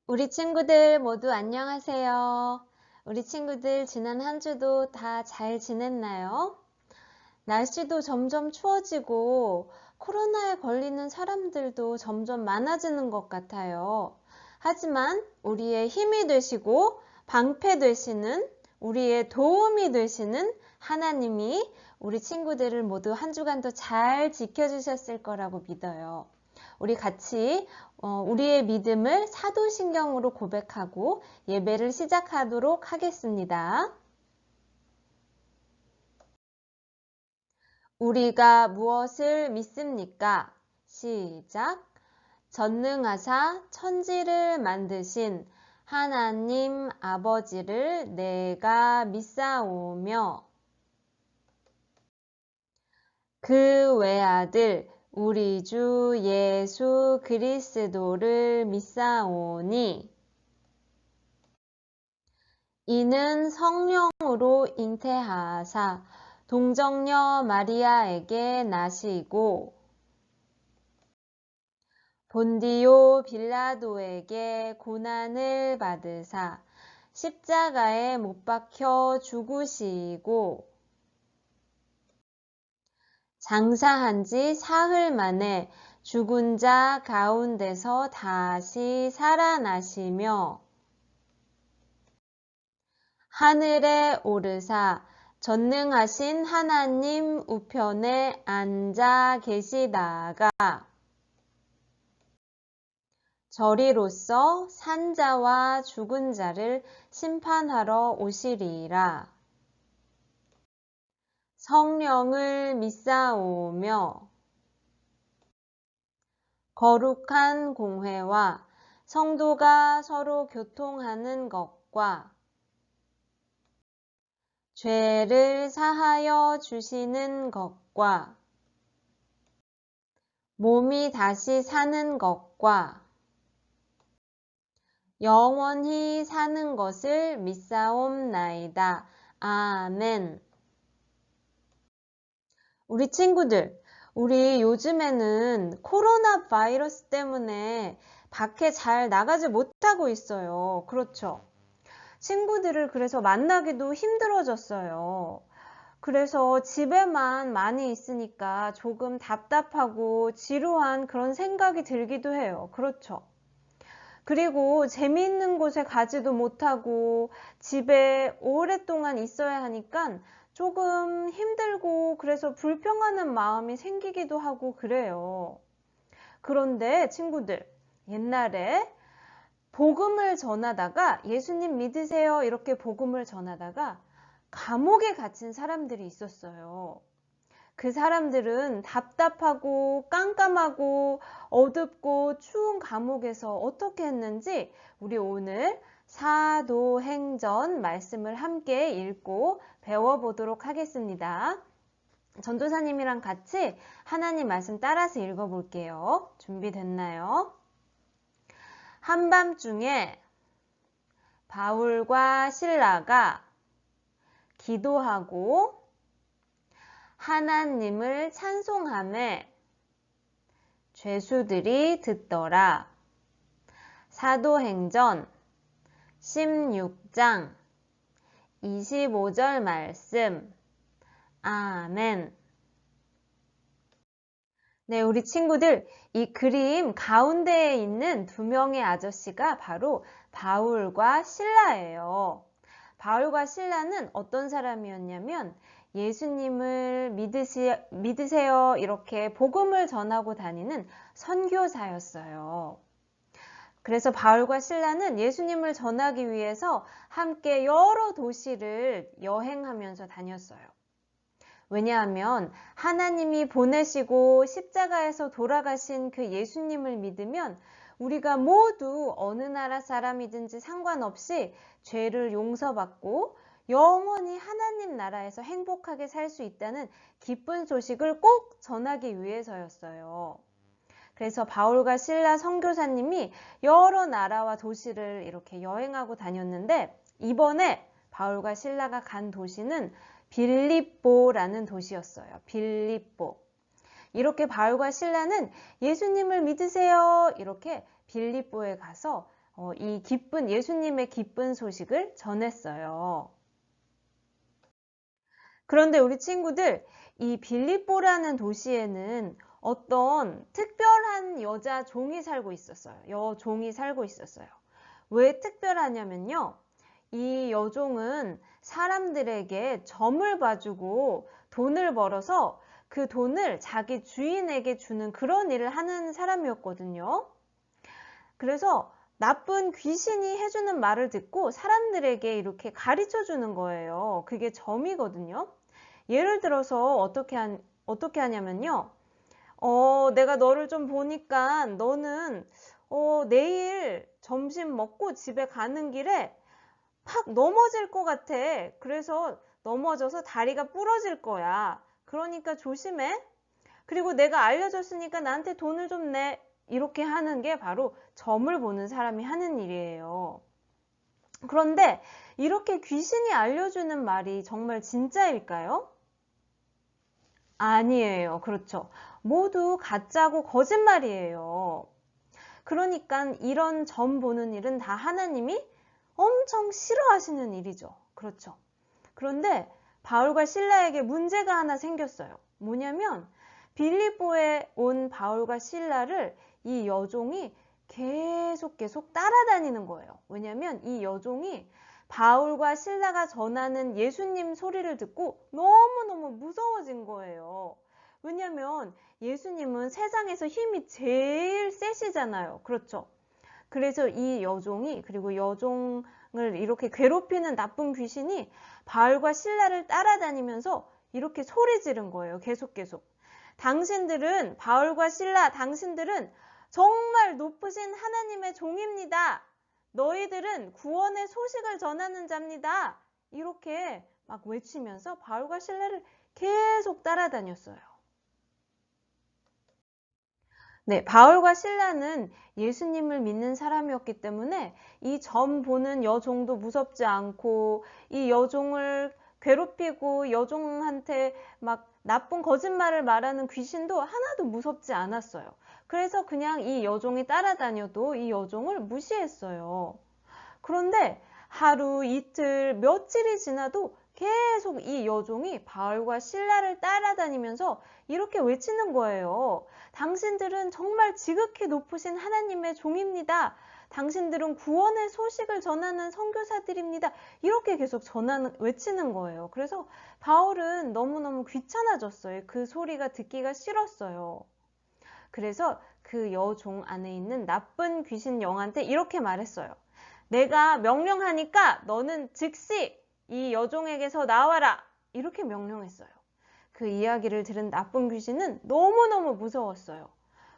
우리 친구들 모두 안녕하세요. 우리 친구들 지난 한 주도 다 잘 지냈나요? 날씨도 점점 추워지고 코로나에 걸리는 사람들도 점점 많아지는 것 같아요. 하지만 우리의 힘이 되시고 방패 되시는 우리의 도움이 되시는 하나님이 우리 친구들을 모두 한 주간도 잘 지켜주셨을 거라고 믿어요. 우리 같이 우리의 믿음을 사도신경으로 고백하고 예배를 시작하도록 하겠습니다. 우리가 무엇을 믿습니까? 시작. 전능하사 천지를 만드신 하나님 아버지를 내가 믿사오며 그 외아들 우리 주 예수 그리스도를 믿사오니 이는 성령으로 잉태하사 동정녀 마리아에게 나시고 본디오 빌라도에게 고난을 받으사 십자가에 못 박혀 죽으시고 장사한 지 사흘 만에 죽은 자 가운데서 다시 살아나시며 하늘에 오르사 전능하신 하나님 우편에 앉아 계시다가 저리로서 산자와 죽은 자를 심판하러 오시리라. 성령을 믿사오며 거룩한 공회와 성도가 서로 교통하는 것과 죄를 사하여 주시는 것과 몸이 다시 사는 것과 영원히 사는 것을 믿사옵나이다. 아멘. 우리 친구들, 우리 요즘에는 코로나 바이러스 때문에 밖에 잘 나가지 못하고 있어요. 그렇죠? 친구들을 그래서 만나기도 힘들어졌어요. 그래서 집에만 많이 있으니까 조금 답답하고 지루한 그런 생각이 들기도 해요. 그렇죠? 그리고 재미있는 곳에 가지도 못하고 집에 오랫동안 있어야 하니까 조금 힘들고 그래서 불평하는 마음이 생기기도 하고 그래요. 그런데 친구들, 옛날에 복음을 전하다가 예수님 믿으세요 이렇게 복음을 전하다가 감옥에 갇힌 사람들이 있었어요. 그 사람들은 답답하고 깜깜하고 어둡고 추운 감옥에서 어떻게 했는지 우리 오늘 사도행전 말씀을 함께 읽고 배워보도록 하겠습니다. 전도사님이랑 같이 하나님 말씀 따라서 읽어볼게요. 준비됐나요? 한밤중에 바울과 실라가 기도하고 하나님을 찬송하매 죄수들이 듣더라. 사도행전 16장 25절 말씀. 아멘. 네, 우리 친구들, 이 그림 가운데에 있는 두 명의 아저씨가 바로 바울과 실라예요. 바울과 실라는 어떤 사람이었냐면 예수님을 믿으세요 이렇게 복음을 전하고 다니는 선교사였어요. 그래서 바울과 실라는 예수님을 전하기 위해서 함께 여러 도시를 여행하면서 다녔어요. 왜냐하면 하나님이 보내시고 십자가에서 돌아가신 그 예수님을 믿으면 우리가 모두 어느 나라 사람이든지 상관없이 죄를 용서받고 영원히 하나님 나라에서 행복하게 살 수 있다는 기쁜 소식을 꼭 전하기 위해서였어요. 그래서 바울과 실라 선교사님이 여러 나라와 도시를 이렇게 여행하고 다녔는데 이번에 바울과 실라가 간 도시는 빌립보라는 도시였어요. 빌립보. 이렇게 바울과 실라는 예수님을 믿으세요. 이렇게 빌립보에 가서 이 예수님의 기쁜 소식을 전했어요. 그런데 우리 친구들, 이 빌립보라는 도시에는 어떤 특별한 여자 종이 살고 있었어요. 여종이 살고 있었어요. 왜 특별하냐면요. 이 여종은 사람들에게 점을 봐주고 돈을 벌어서 그 돈을 자기 주인에게 주는 그런 일을 하는 사람이었거든요. 그래서 나쁜 귀신이 해주는 말을 듣고 사람들에게 이렇게 가르쳐 주는 거예요. 그게 점이거든요. 예를 들어서 어떻게 하냐면요. 내가 너를 좀 보니까 너는 내일 점심 먹고 집에 가는 길에 팍 넘어질 것 같아. 그래서 넘어져서 다리가 부러질 거야. 그러니까 조심해. 그리고 내가 알려줬으니까 나한테 돈을 좀 내. 이렇게 하는 게 바로 점을 보는 사람이 하는 일이에요. 그런데 이렇게 귀신이 알려주는 말이 정말 진짜일까요? 아니에요. 그렇죠. 모두 가짜고 거짓말이에요. 그러니까 이런 점 보는 일은 다 하나님이 엄청 싫어하시는 일이죠. 그렇죠. 그런데 바울과 실라에게 문제가 하나 생겼어요. 뭐냐면 빌립보에 온 바울과 실라를 이 여종이 계속 따라다니는 거예요. 왜냐면 이 여종이 바울과 실라가 전하는 예수님 소리를 듣고 너무너무 무서워진 거예요. 왜냐면 예수님은 세상에서 힘이 제일 세시잖아요. 그렇죠? 그래서 이 여종이, 그리고 여종을 이렇게 괴롭히는 나쁜 귀신이 바울과 실라를 따라다니면서 이렇게 소리 지른 거예요. 계속. 당신들은, 바울과 실라, 당신들은 정말 높으신 하나님의 종입니다. 너희들은 구원의 소식을 전하는 자입니다. 이렇게 막 외치면서 바울과 실라를 계속 따라다녔어요. 네, 바울과 실라는 예수님을 믿는 사람이었기 때문에 이 점 보는 여종도 무섭지 않고 이 여종을 괴롭히고 여종한테 막 나쁜 거짓말을 말하는 귀신도 하나도 무섭지 않았어요. 그래서 그냥 이 여종이 따라다녀도 이 여종을 무시했어요. 그런데 하루, 이틀, 며칠이 지나도 계속 이 여종이 바울과 실라를 따라다니면서 이렇게 외치는 거예요. 당신들은 정말 지극히 높으신 하나님의 종입니다. 당신들은 구원의 소식을 전하는 선교사들입니다. 이렇게 계속 외치는 거예요. 그래서 바울은 너무너무 귀찮아졌어요. 그 소리가 듣기가 싫었어요. 그래서 그 여종 안에 있는 나쁜 귀신 영한테 이렇게 말했어요. 내가 명령하니까 너는 즉시 이 여종에게서 나와라. 이렇게 명령했어요. 그 이야기를 들은 나쁜 귀신은 너무너무 무서웠어요.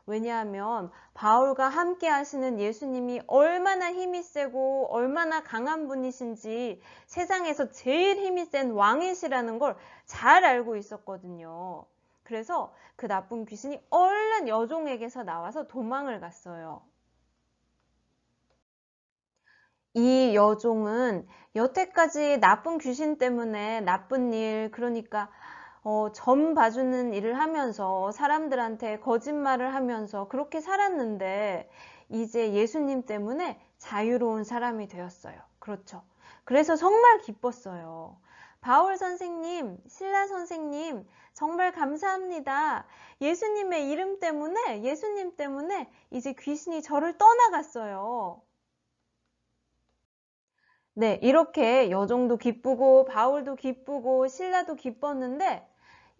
왜냐하면 바울과 함께 하시는 예수님이 얼마나 힘이 세고 얼마나 강한 분이신지 세상에서 제일 힘이 센 왕이시라는 걸 잘 알고 있었거든요. 그래서 그 나쁜 귀신이 얼른 여종에게서 나와서 도망을 갔어요. 이 여종은 여태까지 나쁜 귀신 때문에 나쁜 일, 그러니까 점 봐주는 일을 하면서 사람들한테 거짓말을 하면서 그렇게 살았는데 이제 예수님 때문에 자유로운 사람이 되었어요. 그렇죠. 그래서 정말 기뻤어요. 바울 선생님, 실라 선생님, 정말 감사합니다. 예수님의 이름 때문에, 예수님 때문에 이제 귀신이 저를 떠나갔어요. 네, 이렇게 여종도 기쁘고 바울도 기쁘고 신라도 기뻤는데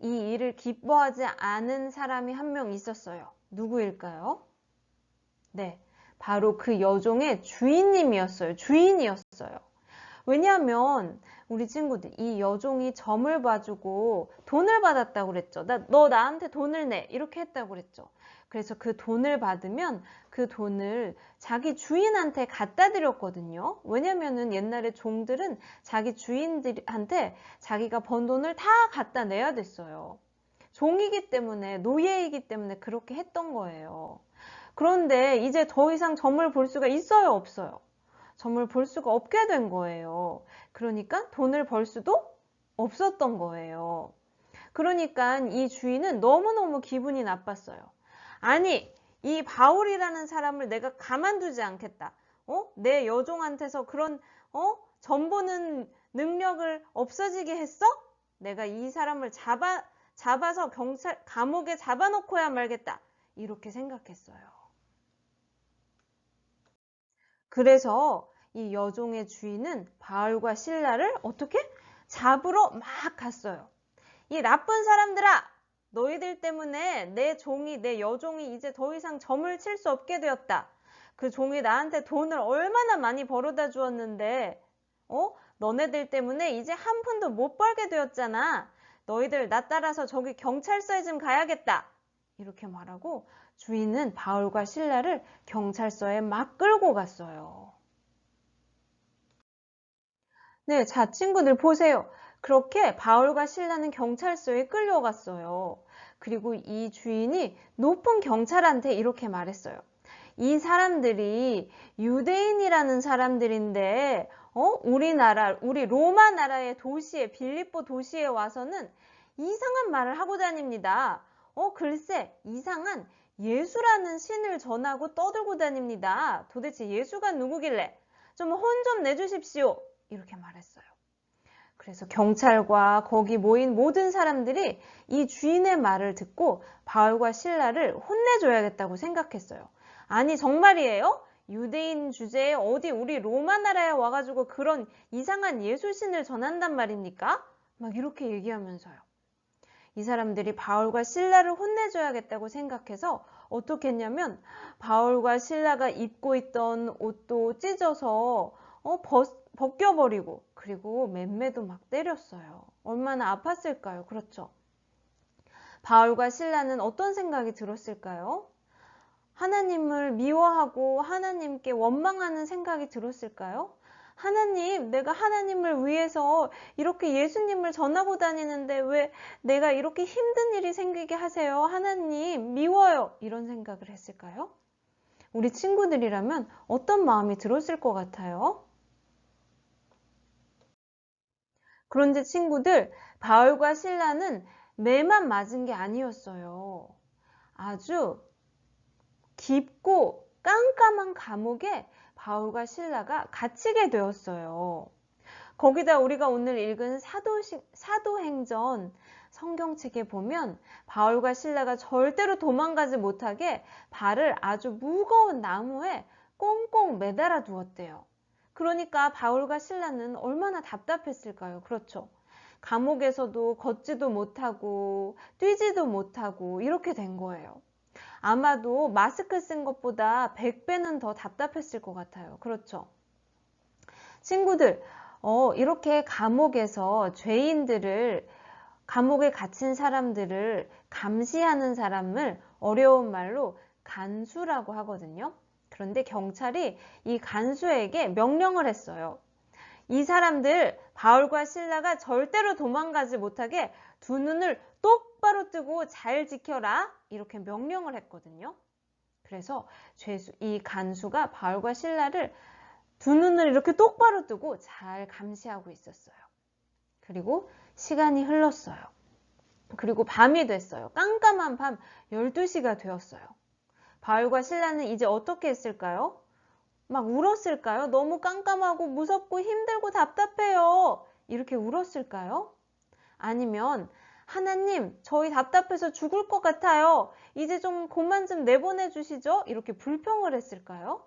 이 일을 기뻐하지 않은 사람이 한 명 있었어요. 누구일까요? 네, 바로 그 여종의 주인님이었어요. 주인이었어요. 왜냐하면 우리 친구들 이 여종이 점을 봐주고 돈을 받았다고 그랬죠. 너 나한테 돈을 내 이렇게 했다고 그랬죠. 그래서 그 돈을 받으면 그 돈을 자기 주인한테 갖다 드렸거든요. 왜냐면은 옛날에 종들은 자기 주인들한테 자기가 번 돈을 다 갖다 내야 됐어요. 종이기 때문에, 노예이기 때문에 그렇게 했던 거예요. 그런데 이제 더 이상 점을 볼 수가 있어요, 없어요? 점을 볼 수가 없게 된 거예요. 그러니까 돈을 벌 수도 없었던 거예요. 그러니까 이 주인은 너무너무 기분이 나빴어요. 아니, 이 바울이라는 사람을 내가 가만두지 않겠다. 내 여종한테서 그런 점 보는 능력을 없어지게 했어? 내가 이 사람을 잡아서 감옥에 잡아놓고야 말겠다. 이렇게 생각했어요. 그래서 이 여종의 주인은 바울과 실라를 어떻게? 잡으러 막 갔어요. 이 나쁜 사람들아! 너희들 때문에 내 여종이 이제 더 이상 점을 칠 수 없게 되었다. 그 종이 나한테 돈을 얼마나 많이 벌어다 주었는데, 너네들 때문에 이제 한 푼도 못 벌게 되었잖아. 너희들 나 따라서 저기 경찰서에 좀 가야겠다. 이렇게 말하고 주인은 바울과 실라를 경찰서에 막 끌고 갔어요. 네, 자, 친구들 보세요. 그렇게 바울과 실라는 경찰서에 끌려갔어요. 그리고 이 주인이 높은 경찰한테 이렇게 말했어요. 이 사람들이 유대인이라는 사람들인데, 우리 로마 나라의 도시에, 빌립보 도시에 와서는 이상한 말을 하고 다닙니다. 글쎄, 이상한 예수라는 신을 전하고 떠들고 다닙니다. 도대체 예수가 누구길래? 좀 혼 좀 내주십시오. 이렇게 말했어요. 그래서 경찰과 거기 모인 모든 사람들이 이 주인의 말을 듣고 바울과 실라를 혼내줘야겠다고 생각했어요. 아니 정말이에요? 유대인 주제에 어디 우리 로마 나라에 와가지고 그런 이상한 예수신을 전한단 말입니까? 막 이렇게 얘기하면서요. 이 사람들이 바울과 실라를 혼내줘야겠다고 생각해서 어떻게 했냐면 바울과 실라가 입고 있던 옷도 찢어서 벗겨버리고 그리고 맴매도 막 때렸어요. 얼마나 아팠을까요? 그렇죠? 바울과 실라는 어떤 생각이 들었을까요? 하나님을 미워하고 하나님께 원망하는 생각이 들었을까요? 하나님, 내가 하나님을 위해서 이렇게 예수님을 전하고 다니는데 왜 내가 이렇게 힘든 일이 생기게 하세요? 하나님, 미워요. 이런 생각을 했을까요? 우리 친구들이라면 어떤 마음이 들었을 것 같아요? 그런데 친구들, 바울과 실라는 매만 맞은 게 아니었어요. 아주 깊고 깜깜한 감옥에 바울과 실라가 갇히게 되었어요. 거기다 우리가 오늘 읽은 사도행전 성경책에 보면 바울과 실라가 절대로 도망가지 못하게 발을 아주 무거운 나무에 꽁꽁 매달아 두었대요. 그러니까 바울과 실라는 얼마나 답답했을까요? 그렇죠. 감옥에서도 걷지도 못하고 뛰지도 못하고 이렇게 된 거예요. 아마도 마스크 쓴 것보다 100배는 더 답답했을 것 같아요. 그렇죠? 친구들, 이렇게 감옥에서 감옥에 갇힌 사람들을 감시하는 사람을 어려운 말로 간수라고 하거든요. 그런데 경찰이 이 간수에게 명령을 했어요. 이 사람들 바울과 실라가 절대로 도망가지 못하게 두 눈을 똑바로 뜨고 잘 지켜라 이렇게 명령을 했거든요. 그래서 이 간수가 바울과 실라를 두 눈을 이렇게 똑바로 뜨고 잘 감시하고 있었어요. 그리고 시간이 흘렀어요. 그리고 밤이 됐어요. 깜깜한 밤 12시가 되었어요. 바울과 실라는 이제 어떻게 했을까요? 막 울었을까요? 너무 깜깜하고 무섭고 힘들고 답답해요. 이렇게 울었을까요? 아니면 하나님, 저희 답답해서 죽을 것 같아요. 이제 좀 그만 좀 내보내 주시죠? 이렇게 불평을 했을까요?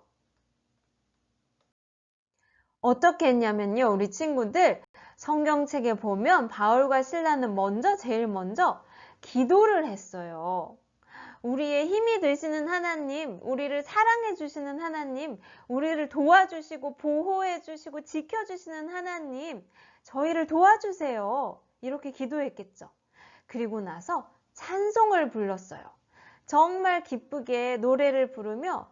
어떻게 했냐면요, 우리 친구들 성경책에 보면 바울과 실라는 제일 먼저 기도를 했어요. 우리의 힘이 되시는 하나님, 우리를 사랑해 주시는 하나님, 우리를 도와주시고 보호해 주시고 지켜주시는 하나님, 저희를 도와주세요. 이렇게 기도했겠죠. 그리고 나서 찬송을 불렀어요. 정말 기쁘게 노래를 부르며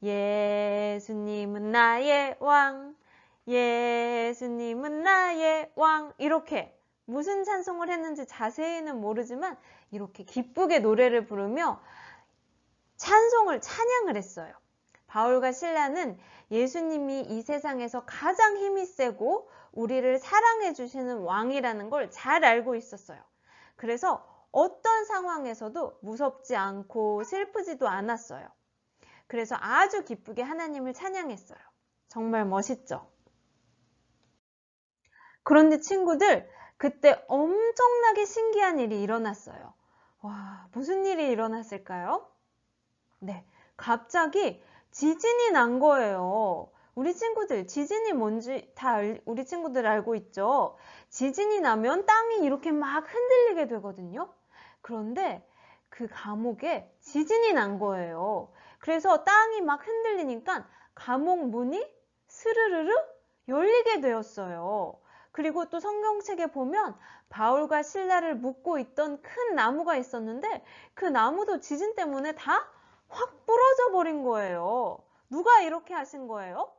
예수님은 나의 왕, 예수님은 나의 왕 이렇게 무슨 찬송을 했는지 자세히는 모르지만 이렇게 기쁘게 노래를 부르며 찬양을 했어요. 바울과 실라는 예수님이 이 세상에서 가장 힘이 세고 우리를 사랑해 주시는 왕이라는 걸 잘 알고 있었어요. 그래서 어떤 상황에서도 무섭지 않고 슬프지도 않았어요. 그래서 아주 기쁘게 하나님을 찬양했어요. 정말 멋있죠? 그런데 친구들, 그때 엄청나게 신기한 일이 일어났어요. 와, 무슨 일이 일어났을까요? 네, 갑자기 지진이 난 거예요. 우리 친구들, 지진이 뭔지 우리 친구들 알고 있죠? 지진이 나면 땅이 이렇게 막 흔들리게 되거든요. 그런데 그 감옥에 지진이 난 거예요. 그래서 땅이 막 흔들리니까 감옥 문이 스르르르 열리게 되었어요. 그리고 또 성경책에 보면 바울과 실라를 묶고 있던 큰 나무가 있었는데 그 나무도 지진 때문에 다 확 부러져 버린 거예요. 누가 이렇게 하신 거예요?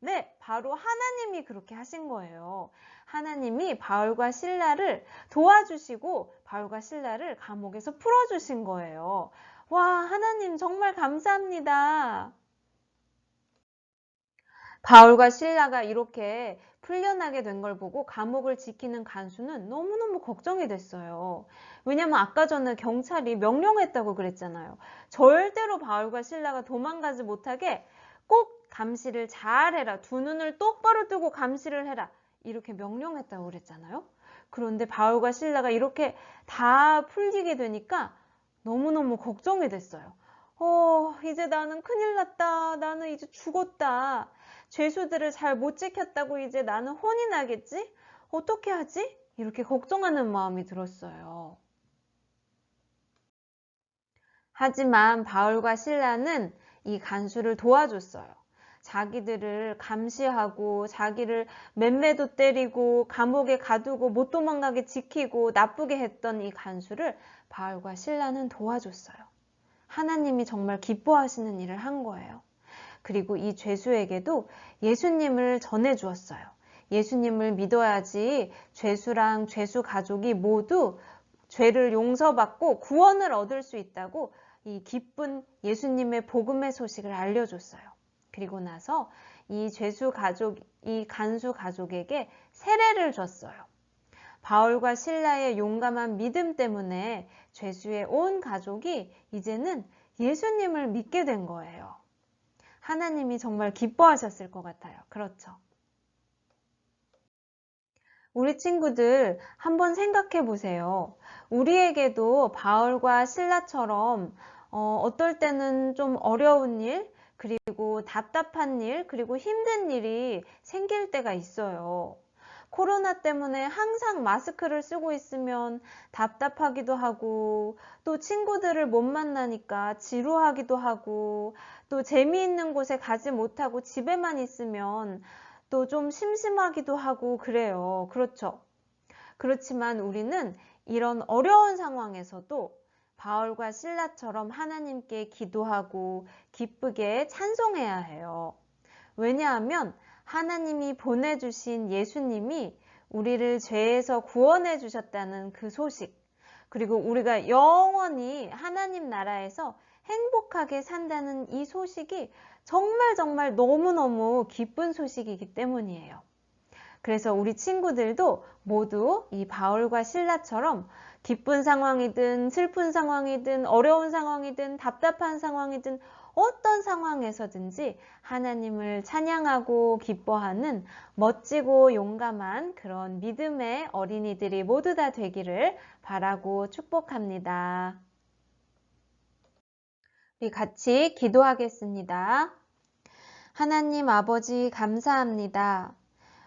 네, 바로 하나님이 그렇게 하신 거예요. 하나님이 바울과 실라를 도와주시고 바울과 실라를 감옥에서 풀어주신 거예요. 와, 하나님 정말 감사합니다. 바울과 실라가 이렇게 풀려나게 된 걸 보고 감옥을 지키는 간수는 너무너무 걱정이 됐어요. 왜냐면 아까 전에 경찰이 명령했다고 그랬잖아요. 절대로 바울과 실라가 도망가지 못하게 꼭 감시를 잘 해라. 두 눈을 똑바로 뜨고 감시를 해라. 이렇게 명령했다고 그랬잖아요. 그런데 바울과 실라가 이렇게 다 풀리게 되니까 너무너무 걱정이 됐어요. 이제 나는 큰일 났다. 나는 이제 죽었다. 죄수들을 잘 못 지켰다고 이제 나는 혼이 나겠지? 어떻게 하지? 이렇게 걱정하는 마음이 들었어요. 하지만 바울과 실라는 이 간수를 도와줬어요. 자기들을 감시하고 자기를 맴매도 때리고 감옥에 가두고 못 도망가게 지키고 나쁘게 했던 이 간수를 바울과 실라는 도와줬어요. 하나님이 정말 기뻐하시는 일을 한 거예요. 그리고 이 죄수에게도 예수님을 전해 주었어요. 예수님을 믿어야지 죄수랑 죄수 가족이 모두 죄를 용서받고 구원을 얻을 수 있다고 이 기쁜 예수님의 복음의 소식을 알려줬어요. 그리고 나서 이 간수 가족에게 세례를 줬어요. 바울과 실라의 용감한 믿음 때문에 죄수의 온 가족이 이제는 예수님을 믿게 된 거예요. 하나님이 정말 기뻐하셨을 것 같아요. 그렇죠? 우리 친구들 한번 생각해 보세요. 우리에게도 바울과 실라처럼 어떨 때는 좀 어려운 일, 그리고 답답한 일, 그리고 힘든 일이 생길 때가 있어요. 코로나 때문에 항상 마스크를 쓰고 있으면 답답하기도 하고, 또 친구들을 못 만나니까 지루하기도 하고, 또 재미있는 곳에 가지 못하고 집에만 있으면 또 좀 심심하기도 하고 그래요. 그렇죠? 그렇지만 우리는 이런 어려운 상황에서도 바울과 실라처럼 하나님께 기도하고 기쁘게 찬송해야 해요. 왜냐하면 하나님이 보내주신 예수님이 우리를 죄에서 구원해 주셨다는 그 소식, 그리고 우리가 영원히 하나님 나라에서 행복하게 산다는 이 소식이 정말 정말 너무너무 기쁜 소식이기 때문이에요. 그래서 우리 친구들도 모두 이 바울과 실라처럼 기쁜 상황이든 슬픈 상황이든 어려운 상황이든 답답한 상황이든 어떤 상황에서든지 하나님을 찬양하고 기뻐하는 멋지고 용감한 그런 믿음의 어린이들이 모두 다 되기를 바라고 축복합니다. 우리 같이 기도하겠습니다. 하나님 아버지 감사합니다.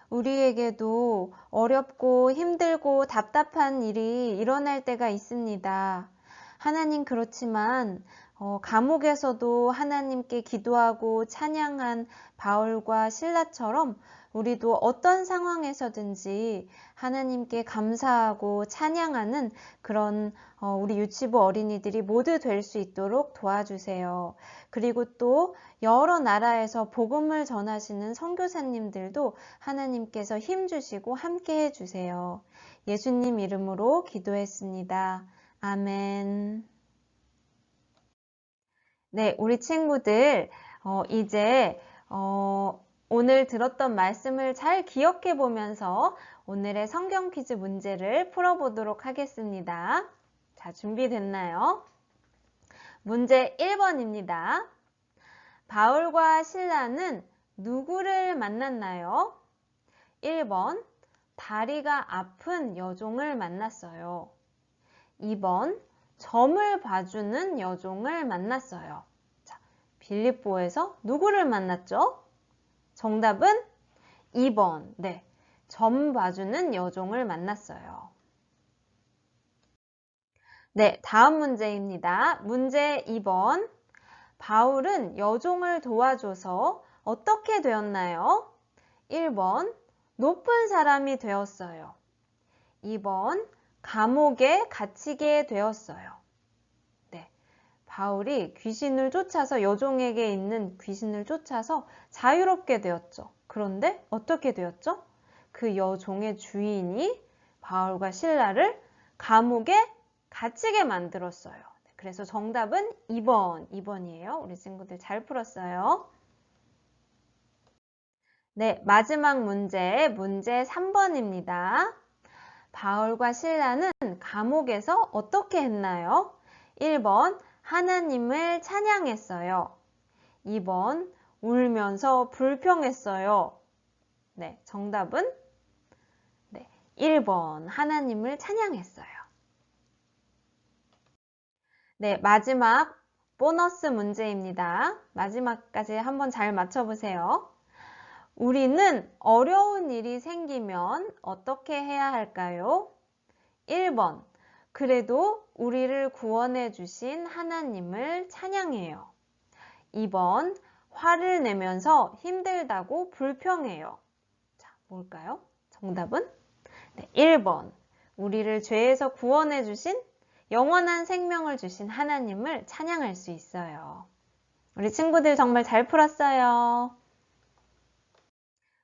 우리에게도 어렵고 힘들고 답답한 일이 일어날 때가 있습니다. 하나님 그렇지만 감옥에서도 하나님께 기도하고 찬양한 바울과 실라처럼 우리도 어떤 상황에서든지 하나님께 감사하고 찬양하는 그런 우리 유치부 어린이들이 모두 될 수 있도록 도와주세요. 그리고 또 여러 나라에서 복음을 전하시는 선교사님들도 하나님께서 힘주시고 함께 해주세요. 예수님 이름으로 기도했습니다. 아멘. 네, 우리 친구들 이제 오늘 들었던 말씀을 잘 기억해 보면서 오늘의 성경 퀴즈 문제를 풀어보도록 하겠습니다. 자, 준비됐나요? 문제 1번입니다. 바울과 실라는 누구를 만났나요? 1번, 다리가 아픈 여종을 만났어요. 2번, 점을 봐주는 여종을 만났어요. 자, 빌립보에서 누구를 만났죠? 정답은 2번, 네, 점 봐주는 여종을 만났어요. 네, 다음 문제입니다. 문제 2번. 바울은 여종을 도와줘서 어떻게 되었나요? 1번, 높은 사람이 되었어요. 2번, 감옥에 갇히게 되었어요. 네, 바울이 귀신을 쫓아서 여종에게 있는 귀신을 쫓아서 자유롭게 되었죠. 그런데 어떻게 되었죠? 그 여종의 주인이 바울과 실라를 감옥에 갇히게 만들었어요. 그래서 정답은 2번이에요. 우리 친구들 잘 풀었어요. 네, 마지막 문제 3번입니다. 바울과 실라는 감옥에서 어떻게 했나요? 1번, 하나님을 찬양했어요. 2번, 울면서 불평했어요. 네, 정답은 1번, 하나님을 찬양했어요. 네, 마지막 보너스 문제입니다. 마지막까지 한번 잘 맞춰보세요. 우리는 어려운 일이 생기면 어떻게 해야 할까요? 1번, 그래도 우리를 구원해 주신 하나님을 찬양해요. 2번, 화를 내면서 힘들다고 불평해요. 자, 뭘까요? 정답은 1번, 우리를 죄에서 구원해 주신 영원한 생명을 주신 하나님을 찬양할 수 있어요. 우리 친구들 정말 잘 풀었어요.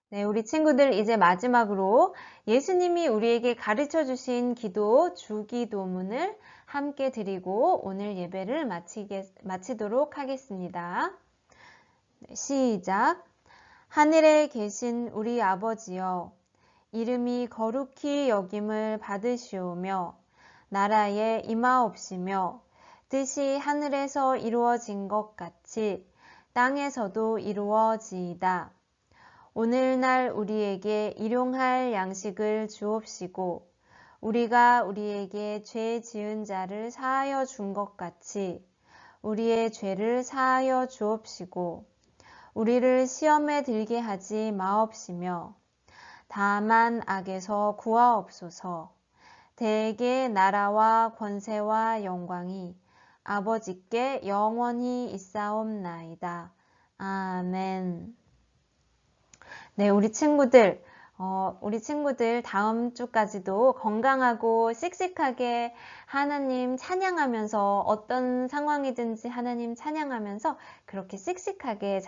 네, 우리 친구들 이제 마지막으로 예수님이 우리에게 가르쳐 주신 기도, 주기도문을 함께 드리고 오늘 예배를 마치도록 하겠습니다. 네, 시작. 하늘에 계신 우리 아버지여, 이름이 거룩히 여김을 받으시오며 나라에 임하옵시며 뜻이 하늘에서 이루어진 것 같이 땅에서도 이루어지이다. 오늘날 우리에게 일용할 양식을 주옵시고 우리가 우리에게 죄 지은 자를 사하여 준 것 같이 우리의 죄를 사하여 주옵시고 우리를 시험에 들게 하지 마옵시며 다만 악에서 구하옵소서. 대개 나라와 권세와 영광이 아버지께 영원히 있사옵나이다. 아멘. 네, 우리 친구들 다음 주까지도 건강하고 씩씩하게 하나님 찬양하면서 어떤 상황이든지 하나님 찬양하면서 그렇게 씩씩하게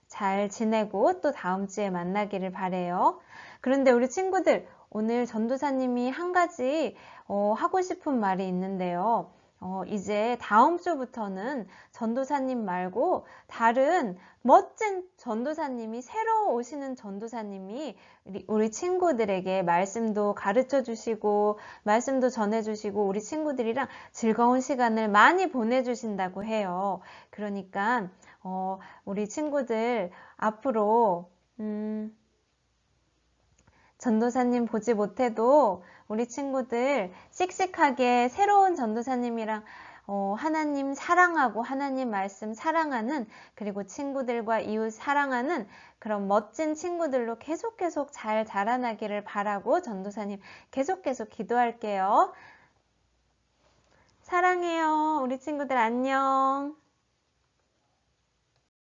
잘 지내고 또 다음 주에 만나기를 바래요. 그런데 우리 친구들 오늘 전도사님이 한 가지 하고 싶은 말이 있는데요. 이제 다음 주부터는 전도사님 말고 다른 멋진 전도사님이 새로 오시는 전도사님이 우리 친구들에게 말씀도 가르쳐 주시고 말씀도 전해 주시고 우리 친구들이랑 즐거운 시간을 많이 보내주신다고 해요. 그러니까 우리 친구들 앞으로 전도사님 보지 못해도 우리 친구들 씩씩하게 새로운 전도사님이랑 하나님 사랑하고 하나님 말씀 사랑하는 그리고 친구들과 이웃 사랑하는 그런 멋진 친구들로 계속 잘 자라나기를 바라고 전도사님 계속 기도할게요. 사랑해요. 우리 친구들 안녕.